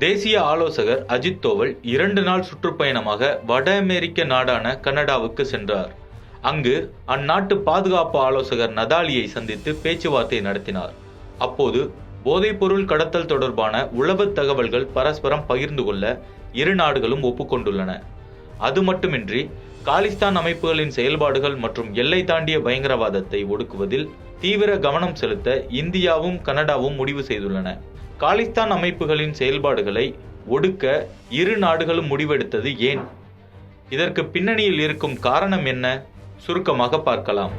தேசிய ஆலோசகர் அஜித் தோவல் 2 நாள் சுற்றுப்பயணமாக வட அமெரிக்க நாடான கனடாவுக்கு சென்றார். அங்கு அந்நாட்டு பாதுகாப்பு ஆலோசகர் நதாலியை சந்தித்து பேச்சுவார்த்தை நடத்தினார். அப்போது போதைப்பொருள் கடத்தல் தொடர்பான உளவு தகவல்கள் பரஸ்பரம் பகிர்ந்து கொள்ள இரு நாடுகளும் ஒப்புக்கொண்டுள்ளன. அது மட்டுமின்றி காலிஸ்தான் அமைப்புகளின் செயல்பாடுகள் மற்றும் எல்லை தாண்டிய பயங்கரவாதத்தை ஒடுக்குவதில் தீவிர கவனம் செலுத்த இந்தியாவும் கனடாவும் முடிவு செய்துள்ளன. காலிஸ்தான் அமைப்புகளின் செயல்பாடுகளை ஒடுக்க இரு நாடுகளும் முடிவெடுத்தது ஏன்? இதற்கு பின்னணியில் இருக்கும் காரணம் என்ன? சுருக்கமாக பார்க்கலாம்.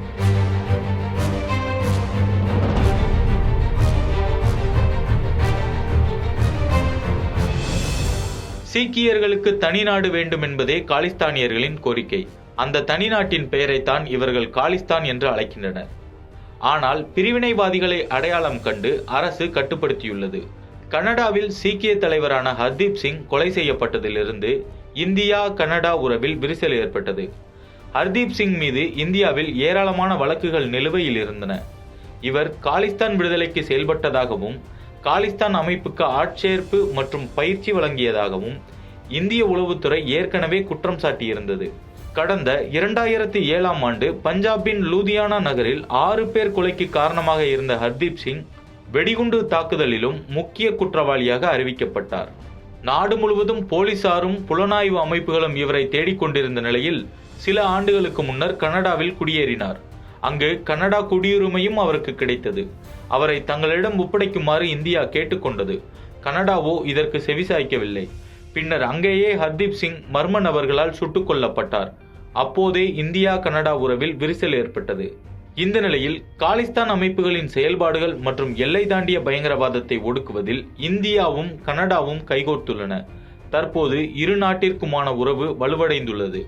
சீக்கியர்களுக்கு தனி நாடு வேண்டும் என்பதே காலிஸ்தானியர்களின் கோரிக்கை. அந்த தனி நாட்டின் பெயரைத்தான் இவர்கள் காலிஸ்தான் என்று அழைக்கின்றனர். ஆனால் பிரிவினைவாதிகளை அடையாளம் கண்டு அரசு கட்டுப்படுத்தியுள்ளது. கனடாவில் சீக்கிய தலைவரான ஹர்தீப் சிங் கொலை செய்யப்பட்டதிலிருந்து இந்தியா கனடா உறவில் விரிசல் ஏற்பட்டது. ஹர்தீப் சிங் மீது இந்தியாவில் ஏராளமான வழக்குகள் நிலுவையில் இருந்தன. இவர் காலிஸ்தான் விடுதலைக்கு செயல்பட்டதாகவும் காலிஸ்தான் அமைப்புக்கு ஆட்சேர்ப்பு மற்றும் பயிற்சி வழங்கியதாகவும் இந்திய உளவுத்துறை ஏற்கனவே குற்றம் சாட்டியிருந்தது. கடந்த 2007ஆம் ஆண்டு பஞ்சாபின் லூதியானா நகரில் 6 பேர் கொலைக்கு காரணமாக இருந்த ஹர்தீப் சிங் வெடிகுண்டு தாக்குதலிலும் முக்கிய குற்றவாளியாக அறிவிக்கப்பட்டார். நாடு முழுவதும் போலீசாரும் புலனாய்வு அமைப்புகளும் இவரை தேடிக்கொண்டிருந்த நிலையில் சில ஆண்டுகளுக்கு முன்னர் கனடாவில் குடியேறினார். அங்கு கனடா குடியுரிமையும் அவருக்கு கிடைத்தது. அவரை தங்களிடம் ஒப்படைக்குமாறு இந்தியா கேட்டுக்கொண்டது. கனடாவோ இதற்கு செவிசாய்க்கவில்லை. பின்னர் அங்கேயே ஹர்தீப் சிங் மர்ம நபர்களால் சுட்டுக் கொல்லப்பட்டார். அப்போதே இந்தியா கனடா உறவில் விரிசல் ஏற்பட்டது. இந்த நிலையில் காலிஸ்தான் அமைப்புகளின் செயல்பாடுகள் மற்றும் எல்லை தாண்டிய பயங்கரவாதத்தை ஒடுக்குவதில் இந்தியாவும் கனடாவும் கைகோர்த்துள்ளன. தற்போது இரு நாட்டிற்குமான உறவு வலுவடைந்துள்ளது.